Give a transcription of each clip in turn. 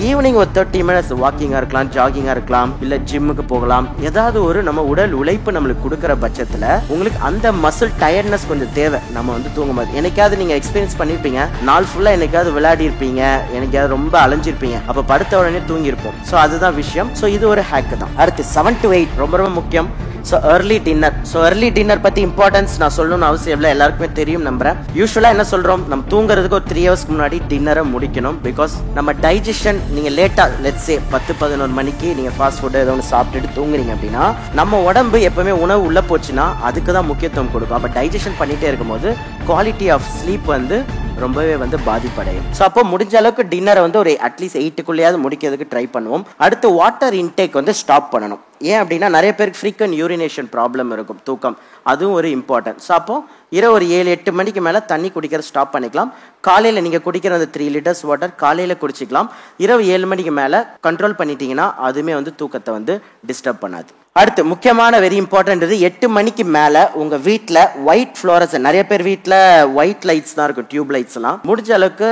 Evening ஒரு 30 minutes வாக்கிங்கா இருக்கலாம், ஜாகிங்கா இருக்கலாம், இல்ல ஜிம்முக்கு போகலாம். ஏதாவது ஒரு நம்ம உடல் உழைப்பு நம்மளுக்கு கொடுக்குற பட்சத்துல உங்களுக்கு அந்த மசில் டயர்ட்னஸ் கொஞ்சம் தேவை. நம்ம வந்து தூங்கும்போது என்னைக்காவது நீங்க எக்ஸ்பீரியன்ஸ் பண்ணிருப்பீங்க, நாள் ஃபுல்லா என்னைக்காவது விளையாடி இருப்பீங்க, என்னைக்காவது ரொம்ப அலைஞ்சிருப்பீங்க, அப்ப படுத்த உடனே தூங்கி இருப்போம். சோ அதுதான் விஷயம். சோ இது ஒரு ஹேக் தான். அடுத்து 7 to 8 ரொம்ப ரொம்ப முக்கியம். So early dinner. So early dinner பற்றி இம்பார்ட்டன்ஸ் நான் சொல்லணும்னு அவசியம் இல்லை, எல்லாருக்குமே தெரியும் நம்புறேன். யூஸ்வலாக என்ன சொல்கிறோம், நம்ம தூங்குறதுக்கு ஒரு 3 hours முன்னாடி டின்னரை முடிக்கணும். பிகாஸ் நம்ம டைஜஷன் நீங்கள் லேட்டாக லெட்ஸ் சே 10-11 மணிக்கு நீங்கள் ஃபாஸ்ட் ஃபுட்டு ஏதோ ஒன்று சாப்பிட்டுட்டு தூங்குறீங்க அப்படின்னா நம்ம உடம்பு எப்பவுமே உணவு உள்ளே போச்சுன்னா அதுக்கு தான் முக்கியத்துவம் கொடுக்கும். அப்போ டைஜஷன் பண்ணிகிட்டே இருக்கும்போது குவாலிட்டி ஆஃப் ஸ்லீப் வந்து ரொம்பவே வந்து பாதிப்படையும். ஸோ அப்போ முடிஞ்ச அளவுக்கு டின்னரை வந்து ஒரு அட்லீஸ்ட் 8க்குள்ளேயாவது முடிக்கிறதுக்கு ட்ரை பண்ணுவோம். அடுத்து வாட்டர் இன்டேக் வந்து ஸ்டாப் பண்ணணும். ஏன் அப்படின்னா நிறைய பேருக்கு ஃப்ரீக்வென்ட் யூரினேஷன் ப்ராப்ளம் இருக்கும், தூக்கம், அதுவும் ஒரு இம்பார்ட்டன்ட். ஸோ அப்போ இரவு ஒரு 7-8 மணிக்கு மேலே தண்ணி குடிக்கிறத ஸ்டாப் பண்ணிக்கலாம். காலையில் நீங்கள் குடிக்கிற அந்த 3 liters வாட்டர் காலையில் குடிச்சிக்கலாம். இரவு 7 மணிக்கு மேலே கண்ட்ரோல் பண்ணிட்டீங்கன்னா அதுவுமே வந்து தூக்கத்தை வந்து டிஸ்டர்ப் பண்ணாது. அடுத்து முக்கியமான வெரி இம்பார்ட்டன்ட் இது 8 மணிக்கு மேலே உங்கள் வீட்டில் ஒயிட் ஃப்ளோரசன், நிறைய பேர் வீட்டில் ஒயிட் லைட்ஸ் தான் இருக்கும், டியூப் லைட்ஸ்லாம். முடிஞ்ச அளவுக்கு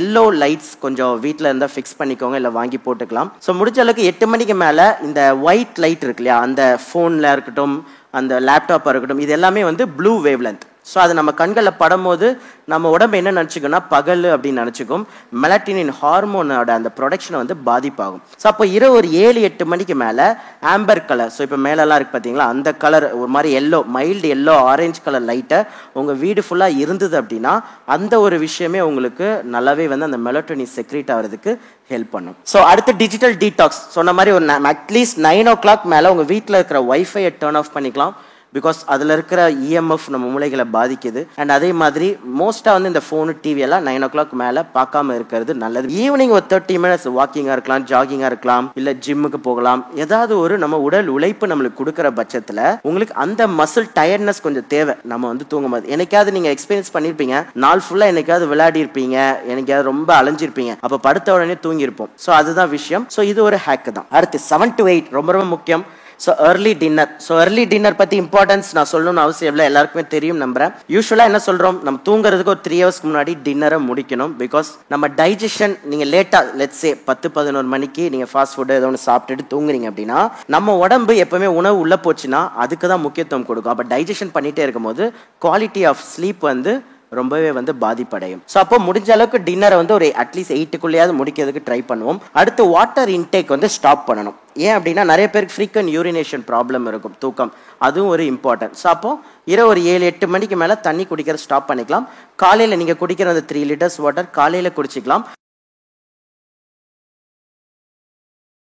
எல்லோ லைட்ஸ் கொஞ்சம் வீட்டில் இருந்தால் ஃபிக்ஸ் பண்ணிக்கோங்க, இல்லை வாங்கி போட்டுக்கலாம். ஸோ முடிஞ்ச அளவுக்கு 8 மணிக்கு மேலே இந்த ஒயிட் லைட் இருக்கு இல்லையா, அந்த ஃபோனில் இருக்கட்டும், அந்த லேப்டாப்பாக இருக்கட்டும், இது எல்லாமே வந்து ப்ளூ வேவ் லென்த். ஸோ அது நம்ம கண்களில் படும்போது நம்ம உடம்பு என்ன நினச்சிக்கோன்னா பகல் அப்படின்னு நினச்சிக்கும். மெலட்டினின் ஹார்மோனோட அந்த ப்ரொடக்ஷனை வந்து பாதிப்பாகும். ஸோ அப்போ இரவு ஒரு 7-8 மணிக்கு மேலே ஆம்பர் கலர், ஸோ இப்போ மேலெல்லாம் இருக்குது பார்த்தீங்களா, அந்த கலர் ஒரு மாதிரி yellow, mild yellow orange colour லைட்டை உங்கள் வீடு ஃபுல்லாக இருந்தது அப்படின்னா அந்த ஒரு விஷயமே உங்களுக்கு நல்லாவே வந்து அந்த மெலட்டோனின் செக்ரேட் ஆகிறதுக்கு ஹெல்ப் பண்ணும். ஸோ அடுத்து டிஜிட்டல் டீடாக்ஸ் சொன்ன மாதிரி ஒரு அட்லீஸ்ட் 9 o'clock மேலே உங்கள் வீட்டில் இருக்கிற வைஃபையை டர்ன் ஆஃப் பண்ணிக்கலாம். பிகாஸ் அதில் இருக்கிற இஎம்எஃப் நம்ம மூளைகளை பாதிக்குது. அண்ட் அதே மாதிரி மோஸ்ட்டாக வந்து இந்த ஃபோனு டிவி எல்லாம் 9 o'clock மேலே பார்க்காம இருக்கிறது நல்லது. ஈவினிங் ஒரு 30 minutes வாக்கிங்காக இருக்கலாம், ஜாகிங்காக இருக்கலாம், இல்லை ஜிம்முக்கு போகலாம். ஏதாவது ஒரு நம்ம உடல் உழைப்பு நம்மளுக்கு கொடுக்குற பட்சத்தில் உங்களுக்கு அந்த மசில் டயர்ட்னஸ் கொஞ்சம் தேவை. நம்ம வந்து தூங்கும்போது என்னைக்காவது நீங்கள் எக்ஸ்பீரியன்ஸ் பண்ணியிருப்பீங்க, நாள் ஃபுல்லாக என்னைக்காவது விளையாடி இருப்பீங்க, என்னைக்காவது ரொம்ப அலைஞ்சிருப்பீங்க, அப்போ படுத்த உடனே தூங்கி இருப்போம். ஸோ அதுதான் விஷயம். ஸோ இது ஒரு ஹேக் தான். அடுத்து 7 to 8 ரொம்ப ரொம்ப முக்கியம். So early dinner. So early dinner பற்றி இம்பார்ட்டன்ஸ் நான் சொல்லணும்னு அவசியம் இல்லை, எல்லாருக்குமே தெரியும் நம்புறேன். யூஸ்வலாக என்ன சொல்கிறோம், நம்ம தூங்குறதுக்கு ஒரு 3 hours முன்னாடி டின்னரை முடிக்கணும். பிகாஸ் நம்ம டைஜஷன் நீங்கள் லேட்டாக லெட்ஸ் சே 10-11 மணிக்கு நீங்கள் ஃபாஸ்ட் ஃபுட்டு ஏதோ ஒன்று சாப்பிட்டுட்டு தூங்குறீங்க அப்படின்னா நம்ம உடம்பு எப்பவுமே உணவு உள்ளே போச்சுன்னா அதுக்கு தான் முக்கியத்துவம் கொடுக்கும். அப்போ டைஜஷன் பண்ணிகிட்டே இருக்கும்போது குவாலிட்டி ஆஃப் ஸ்லீப் வந்து ரொம்பவே வந்து பாதிப்படையும். ஸோ அப்போ முடிஞ்ச அளவுக்கு டின்னரை வந்து ஒரு அட்லீஸ்ட் 8க்குள்ளேயாவது முடிக்கிறதுக்கு ட்ரை பண்ணுவோம். அடுத்து வாட்டர் இன்டேக் வந்து ஸ்டாப் பண்ணணும். ஏன் அப்படின்னா நிறைய பேருக்கு ஃப்ரீக்வென்ட் யூரினேஷன் ப்ராப்ளம் இருக்கும், தூக்கம், அதுவும் ஒரு இம்பார்ட்டன்ட். ஸோ அப்போ இரவு ஒரு 7-8 மணிக்கு மேலே தண்ணி குடிக்கிறத ஸ்டாப் பண்ணிக்கலாம். காலையில் நீங்கள் குடிக்கிற அந்த 3 liters வாட்டர் காலையில் குடிச்சிக்கலாம்.